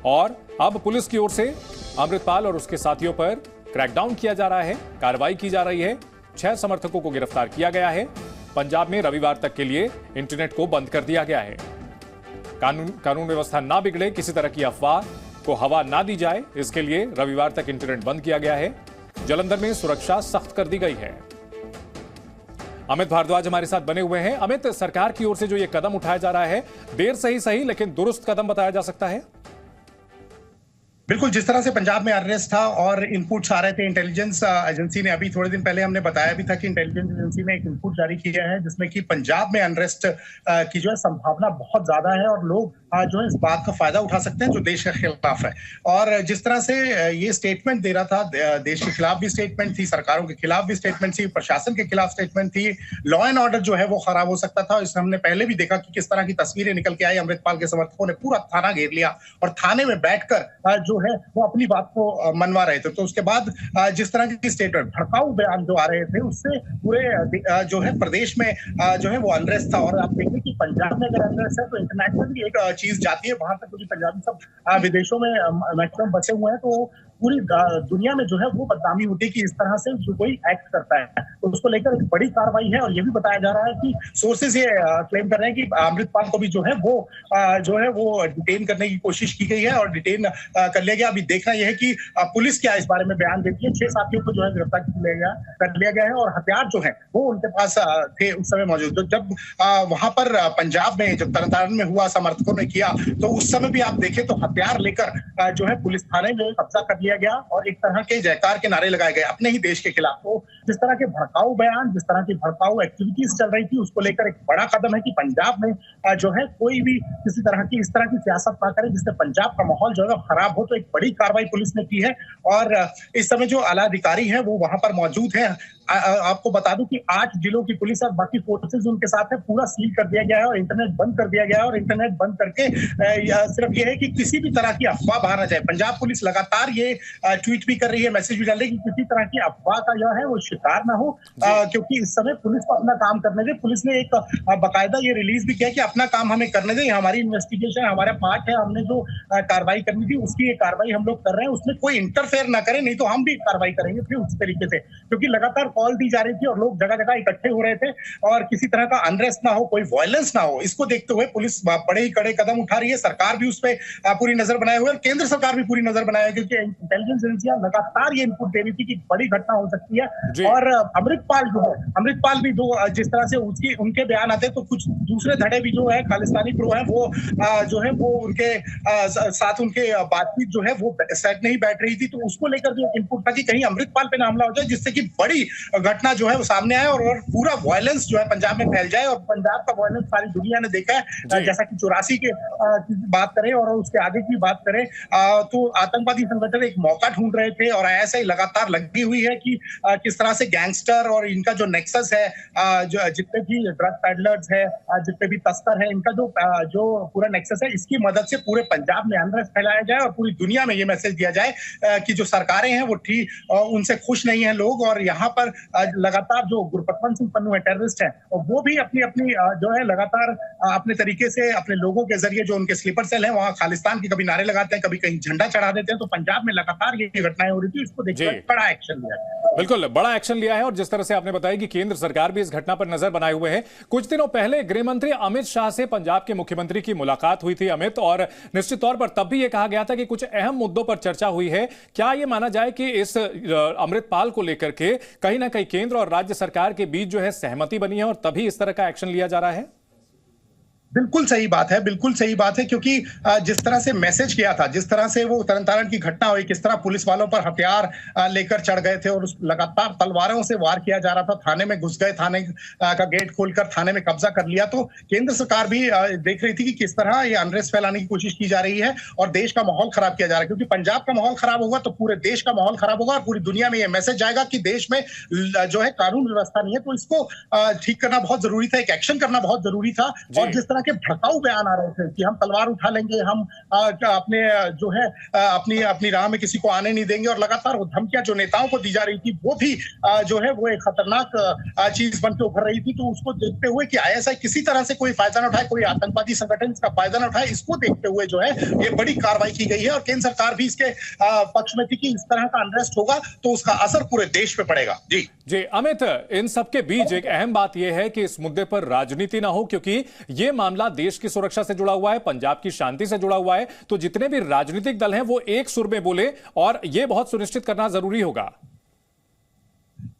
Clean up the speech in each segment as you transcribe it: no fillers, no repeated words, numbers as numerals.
और अब पुलिस की ओर से अमृतपाल और उसके साथियों पर क्रैकडाउन किया जा रहा है, कार्रवाई की जा रही है। 6 समर्थकों को गिरफ्तार किया गया है। पंजाब में रविवार तक के लिए इंटरनेट को बंद कर दिया गया है। कानून व्यवस्था ना बिगड़े, किसी तरह की अफवाह को हवा ना दी जाए, इसके लिए रविवार तक इंटरनेट बंद किया गया है। जालंधर में सुरक्षा सख्त कर दी गई है। अमित भारद्वाज हमारे साथ बने हुए हैं। अमित, सरकार की ओर से जो ये कदम उठाया जा रहा है, देर से ही सही लेकिन दुरुस्त कदम बताया जा सकता है। बिल्कुल, जिस तरह से पंजाब में अरेस्ट था और इनपुट्स आ रहे थे, इंटेलिजेंस एजेंसी ने अभी थोड़े दिन पहले हमने बताया भी था कि इंटेलिजेंस एजेंसी ने एक इनपुट जारी किया है जिसमें कि पंजाब में अनरेस्ट की जो है संभावना बहुत ज्यादा है और लोग जो है इस बात का फायदा उठा सकते हैं जो देश के खिलाफ है। और जिस तरह से ये स्टेटमेंट दे रहा था, देश के खिलाफ भी स्टेटमेंट थी, सरकारों के खिलाफ भी स्टेटमेंट थी, प्रशासन के खिलाफ स्टेटमेंट थी, लॉ एंड ऑर्डर जो है वो खराब हो सकता था। इसमें हमने पहले भी देखा कि किस तरह की तस्वीरें निकल के आई। अमृतपाल के समर्थकों ने पूरा थाना घेर लिया और थाने में बैठकर जो है वो अपनी बात को मनवा रहे थे। तो उसके बाद जिस तरह की स्टेटमेंट, भड़काऊ बयान जो आ रहे थे, उससे पूरे जो है प्रदेश में जो है वो अनरेस्ट था। और आप देखिए कि पंजाब में अगर अनरेस्ट है तो इंटरनेशनल भी एक चीज जाती है वहां तक, क्योंकि पंजाबी सब विदेशों में मैक्सिमम बसे हुए हैं, तो पूरी दुनिया में जो है वो बदनामी होती है कि इस तरह से जो कोई एक्ट करता है। तो उसको लेकर एक बड़ी कार्रवाई है और ये भी बताया जा रहा है कि सोर्सेज ये क्लेम कर रहे हैं कि अमृतपाल को भी जो है वो डिटेन करने की कोशिश की गई है और डिटेन कर लिया गया। अभी देखना यह है कि पुलिस क्या इस बारे में बयान देती है। 6 साथियों को जो है गिरफ्तार कर लिया गया है और हथियार जो है वो उनके पास थे उस समय मौजूद। तो जब वहां पर पंजाब में जब तरनतारन में हुआ, समर्थकों ने किया, तो उस समय भी आप देखें तो हथियार लेकर जो है पुलिस थाने में कब्जा कर लिया गया और एक तरह के जयकार के नारे लगाए गए अपने ही देश के खिलाफ। तो जिस तरह के भड़काऊ बयान, जिस तरह की भड़काऊ एक्टिविटीज चल रही थी, उसको लेकर एक बड़ा कदम है कि पंजाब में जो है कोई भी किसी तरह की इस तरह की सियासत ना करे जिससे पंजाब का माहौल जो है खराब हो। तो एक बड़ी कार्रवाई पुलिस ने की है और इस समय जो आला अधिकारी है वो वहां पर मौजूद है। आपको बता दूं कि 8 जिलों की पुलिस और बाकी फोर्सेस उनके साथ है, पूरा सील कर दिया गया है और इंटरनेट बंद कर दिया गया है। और इंटरनेट बंद करके सिर्फ ये है कि किसी भी तरह की अफवाह बाहर ना जाए। पंजाब पुलिस लगातार ये ट्वीट भी कर रही है, मैसेज भी डाल रही है कि किसी तरह की अफवाह का जो है वो शिकार ना हो, क्योंकि इस समय पुलिस को अपना काम करने दे। पुलिस ने एक बाकायदा ये रिलीज भी किया कि अपना काम हमें करने दे, हमारी इन्वेस्टिगेशन हमारा पार्ट है, हमने जो कार्रवाई करनी थी उसकी ये कार्रवाई हम लोग कर रहे हैं, उसमें कोई इंटरफेयर ना करे, नहीं तो हम भी कार्रवाई करेंगे फिर उस तरीके से। क्योंकि लगातार कॉल दी जा रही थी और लोग जगह जगह इकट्ठे हो रहे थे और किसी तरह का अनरेस्ट ना हो, कोई वायलेंस ना हो, इसको देखते हुए पुलिस बड़े ही कड़े कदम उठा रही है। सरकार भी उस पर पूरी नजर बनाए हुए है, केंद्र सरकार भी पूरी नजर बनाए, क्योंकि इंटेलिजेंस एजेंसियां लगातार ये इनपुट दे रही थी कि बड़ी घटना हो सकती है। और अमृतपाल भी जिस तरह से उनके बयान आते तो कुछ दूसरे धड़े भी जो है खालिस्तानी प्रो है वो जो है वो उनके साथ उनके बातचीत जो है वो सेट नहीं बैठ रही थी। तो उसको लेकर भी इनपुट था कि कहीं अमृतपाल पे ना हमला हो जाए जिससे कि बड़ी घटना जो है वो सामने आए और पूरा वायलेंस जो है पंजाब में फैल जाए। और पंजाब का वायलेंस सारी दुनिया ने देखा है, जैसा कि 84 के बात करें और उसके आगे की बात करें तो आतंकवादी संगठन एक मौका ढूंढ रहे थे और ऐसे ही लगातार लगी हुई है कि किस तरह से गैंगस्टर और इनका जो नेक्सस है, जो जितने भी ड्रग पैडलर्स है, जितने भी तस्कर है, इनका जो पूरा नेक्सस है, इसकी मदद से पूरे पंजाब में अनरेस्ट फैलाया जाए और पूरी दुनिया में ये मैसेज दिया जाए कि जो सरकारें हैं वो ठीक उनसे खुश नहीं है लोग। और यहाँ पर लगातार जो गुरपतवंत सिंह पन्नू है, टेररिस्ट है, और वो भी अपनी जो है लगातार अपने तरीके से अपने लोगों के जरिए जो उनके स्लीपर सेल हैं वहां खालिस्तान के कभी नारे लगाते हैं, कभी कहीं झंडा चढ़ा देते हैं। तो पंजाब में लगातार ये घटनाएं हो रही थी, इसको देखकर बड़ा एक्शन लिया है। बिल्कुल बड़ा एक्शन लिया है और जिस तरह से आपने बताया कि केंद्र सरकार भी इस घटना पर नजर बनाए हुए है। कुछ दिनों पहले गृह मंत्री अमित शाह से पंजाब के मुख्यमंत्री की मुलाकात हुई थी अमित, और निश्चित तौर पर तब भी यह कहा गया था कि कुछ अहम मुद्दों पर चर्चा हुई है। क्या यह माना जाए कि इस अमृतपाल को लेकर के कहीं ना कहीं केंद्र और राज्य सरकार के बीच जो है सहमति बनी है और तभी इस तरह का एक्शन लिया जा रहा है? बिल्कुल सही बात है, बिल्कुल सही बात है, क्योंकि जिस तरह से मैसेज किया था, जिस तरह से वो तरनतारन की घटना हुई, किस तरह पुलिस वालों पर हथियार लेकर चढ़ गए थे और लगातार तलवारों से वार किया जा रहा था, थाने में घुस गए, थाने का गेट खोलकर थाने में कब्जा कर लिया। तो केंद्र सरकार भी देख रही थी कि किस तरह ये अनरेस्ट फैलाने की कोशिश की जा रही है और देश का माहौल खराब किया जा रहा है। क्योंकि पंजाब का माहौल खराब होगा तो पूरे देश का माहौल खराब होगा और पूरी दुनिया में ये मैसेज जाएगा कि देश में जो है कानून व्यवस्था नहीं है। तो इसको ठीक करना बहुत जरूरी था, एक एक्शन करना बहुत जरूरी था। और जिस तरह के भड़काऊ बयान आ रहे थे कि हम तलवार उठा लेंगे, हम अपने जो है अपनी अपनी राह में किसी को आने नहीं देंगे, और लगातार वो धमकियां जो नेताओं को दी जा रही थी वो भी जो है वो एक खतरनाक चीज बनकर उभर रही थी। तो उसको देखते हुए कि आईएसआई किसी तरह से कोई फायदा न उठाए, कोई आतंकवादी संगठन इसका फायदा न उठाए, इसको देखते हुए जो है ये बड़ी कार्रवाई की गई है। और केंद्र सरकार भी इसके पक्ष में थी कि इस तरह का अनरेस्ट होगा तो उसका असर पूरे देश पे पड़ेगा। जी अमित, इन सबके बीच एक अहम बात यह है कि इस मुद्दे पर राजनीति ना हो, क्योंकि यह मामला देश की सुरक्षा से जुड़ा हुआ है, पंजाब की शांति से जुड़ा हुआ है। तो जितने भी राजनीतिक दल हैं वो एक सुर में बोले, और यह बहुत सुनिश्चित करना जरूरी होगा।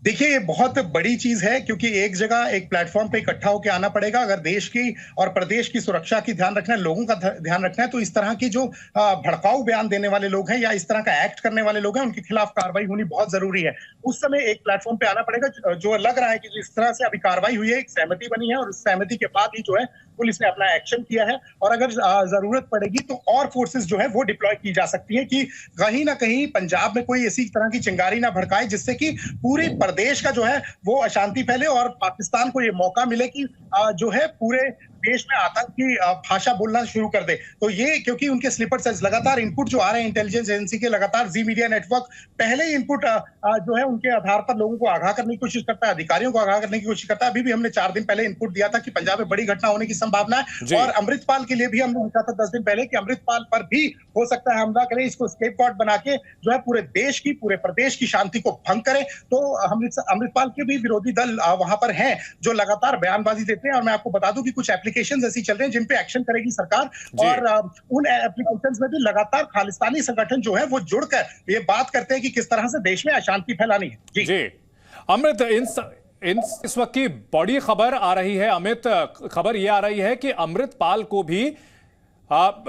देखिए, ये बहुत बड़ी चीज है क्योंकि एक जगह एक प्लेटफॉर्म पे इकट्ठा होकर आना पड़ेगा। अगर देश की और प्रदेश की सुरक्षा की ध्यान रखना है, लोगों का ध्यान रखना है, तो इस तरह की जो भड़काऊ बयान देने वाले लोग हैं या इस तरह का एक्ट करने वाले लोग हैं, उनके खिलाफ कार्रवाई होनी बहुत जरूरी है। उस समय एक प्लेटफॉर्म पे आना पड़ेगा। जो लग रहा है कि जिस तरह से अभी कार्रवाई हुई है, एक सहमति बनी है और उस सहमति के बाद ही जो है पुलिस ने अपना एक्शन किया है। और अगर जरूरत पड़ेगी तो और फोर्सेस जो है वो डिप्लॉय की जा सकती है कि कहीं ना कहीं पंजाब में कोई ऐसी तरह की चिंगारी ना भड़काए जिससे कि पूरे प्रदेश का जो है वो अशांति फैले और पाकिस्तान को ये मौका मिले कि जो है पूरे देश में आतंक की भाषा बोलना शुरू कर दे। तो ये क्योंकि उनके स्लीपर सेल्स लगातार इनपुट जो आ रहे हैं इंटेलिजेंस एजेंसी के, लगातार जी मीडिया नेटवर्क पहले ही इनपुट जो है उनके आधार पर लोगों को आगाह करने की कोशिश करता है, अधिकारियों को आगाह करने की कोशिश करता है। अभी भी हमने 4 दिन पहले इनपुट दिया था कि पंजाब में बड़ी घटना होने की संभावना है, और अमृतपाल के लिए भी हमने लिखा था 10 दिन पहले कि अमृतपाल पर भी हो सकता है हमला करे, इसको स्केपगॉट बना के जो है पूरे देश की, पूरे प्रदेश की शांति को भंग करे। तो अमृतपाल के भी विरोधी दल वहां पर हैं जो लगातार बयानबाजी देते हैं, और मैं आपको बता दूं कि कुछ एप्लीकेशंस ऐसी चल रहे हैं जिन पे एक्शन करेगी सरकार, और उन एप्लीकेशंस में भी लगातार खालिस्तानी संगठन जो है वो जुड़कर ये बात करते हैं कि किस तरह से देश में अशांति फैलानी है। जी अमृत, इस वक्त की बड़ी खबर आ रही है अमित, खबर यह आ रही है कि अमृतपाल को भी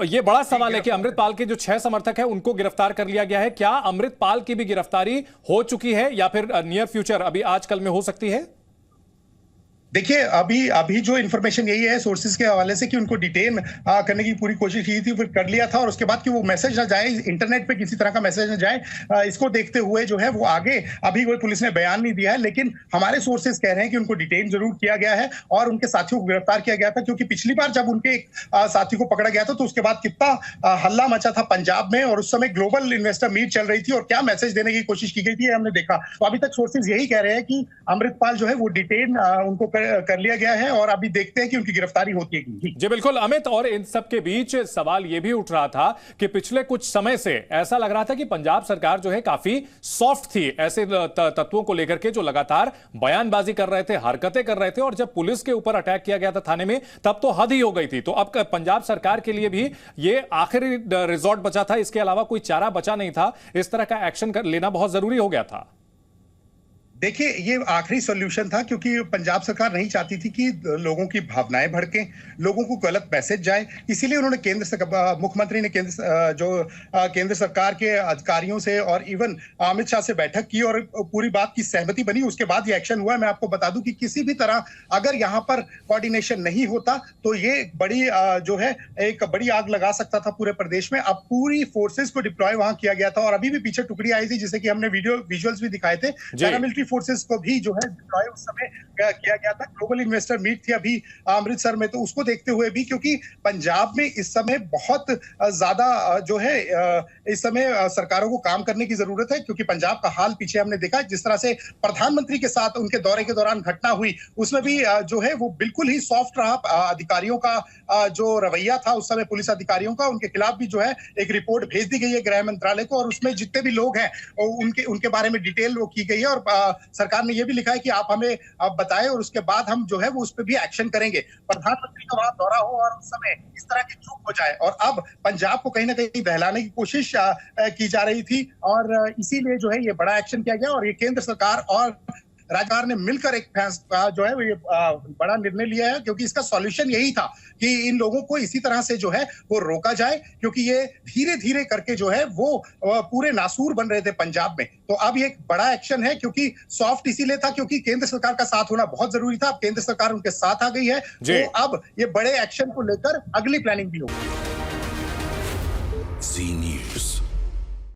ये बड़ा सवाल है कि अमृतपाल के जो 6 समर्थक हैं उनको गिरफ्तार कर लिया गया है। क्या अमृतपाल की भी गिरफ्तारी हो चुकी है या फिर नियर फ्यूचर अभी आजकल में हो सकती है? देखिए, अभी जो इन्फॉर्मेशन यही है सोर्सेज के हवाले से कि उनको डिटेन करने की पूरी कोशिश की थी, फिर कर लिया था, और उसके बाद कि वो मैसेज ना जाए, इंटरनेट पे किसी तरह का मैसेज ना जाए, इसको देखते हुए जो है वो आगे अभी कोई पुलिस ने बयान नहीं दिया है। लेकिन हमारे सोर्सेज कह रहे हैं कि उनको डिटेन जरूर किया गया है और उनके साथियों को गिरफ्तार किया गया था, क्योंकि पिछली बार जब उनके एक साथी को पकड़ा गया था तो उसके बाद कितना हल्ला मचा था पंजाब में, और उस समय ग्लोबल इन्वेस्टर मीट चल रही थी और क्या मैसेज देने की कोशिश की गई थी हमने देखा। तो अभी तक सोर्सेज यही कह रहे हैं कि अमृतपाल जो है वो डिटेन उनको कर लिया गया है, और अभी देखते हैं कि उनकी गिरफ्तारी होती है। जी बिल्कुल अमित, और इन सब के बीच सवाल यह भी उठ रहा था कि पिछले कुछ समय से ऐसा लग रहा था कि पंजाब सरकार जो है काफी सॉफ्ट थी ऐसे तत्वों को लेकर के जो लगातार बयानबाजी कर रहे थे, हरकतें कर रहे थे, और जब पुलिस के ऊपर अटैक किया गया था थाने में तब तो हद ही हो गई थी। तो अब पंजाब सरकार के लिए भी ये आखिरी रिजॉर्ट बचा था, इसके अलावा कोई चारा बचा नहीं था, इस तरह का एक्शन लेना बहुत जरूरी हो गया था। देखिए, ये आखिरी सॉल्यूशन था, क्योंकि पंजाब सरकार नहीं चाहती थी कि लोगों की भावनाएं भड़कें, लोगों को गलत मैसेज जाए। इसीलिए उन्होंने मुख्यमंत्री ने केंद्र सरकार के अधिकारियों से और इवन अमित शाह से बैठक की और पूरी बात की सहमति बनी, उसके बाद ये एक्शन हुआ है। मैं आपको बता दूं कि किसी भी तरह अगर यहाँ पर कोऑर्डिनेशन नहीं होता तो ये बड़ी जो है एक बड़ी आग लगा सकता था पूरे प्रदेश में। अब पूरी फोर्सेस को डिप्लॉय वहां किया गया था, और अभी भी पीछे टुकड़ी आई थी जिसे कि हमने विजुअल्स भी दिखाए थे। पैरामिलिट्री फोर्सेस को भी जो है डिप्लॉय उस समय किया गया था। ग्लोबल इन्वेस्टर मीट थी अभी अमृतसर में, तो उसको देखते हुए भी, क्योंकि पंजाब में इस समय बहुत ज्यादा जो है इस समय सरकारों को काम करने की जरूरत है, क्योंकि पंजाब का हाल पीछे हमने देखा जिस तरह से प्रधानमंत्री के साथ उनके दौरे के दौरान घटना हुई, उसमें भी जो है वो बिल्कुल ही सॉफ्ट रहा। अधिकारियों का जो रवैया था उस समय पुलिस अधिकारियों का, उनके खिलाफ भी जो है एक रिपोर्ट भेज दी गई है गृह मंत्रालय को, और उसमें जितने भी लोग हैं उनके बारे में डिटेल वो की गई है, और सरकार ने यह भी लिखा है कि आप हमें बताएं और उसके बाद हम जो है वो उस पर भी एक्शन करेंगे। प्रधानमंत्री का वहां दौरा हो और उस समय इस तरह की चूक हो जाए, और अब पंजाब को कहीं ना कहीं बहलाने की कोशिश की जा रही थी, और इसीलिए जो है ये बड़ा एक्शन किया गया। और ये केंद्र सरकार और राज्य सरकार ने मिलकर एक फैसला जो है वो ये बड़ा निर्णय लिया है, क्योंकि इसका सॉल्यूशन यही था कि इन लोगों को इसी तरह से जो है वो रोका जाए, क्योंकि ये धीरे धीरे करके जो है वो पूरे नासूर बन रहे थे पंजाब में। तो अब ये एक बड़ा एक्शन है, क्योंकि सॉफ्ट इसीलिए था क्योंकि केंद्र सरकार का साथ होना बहुत जरूरी था। अब केंद्र सरकार उनके साथ आ गई है, तो अब ये बड़े एक्शन को लेकर अगली प्लानिंग भी होगी।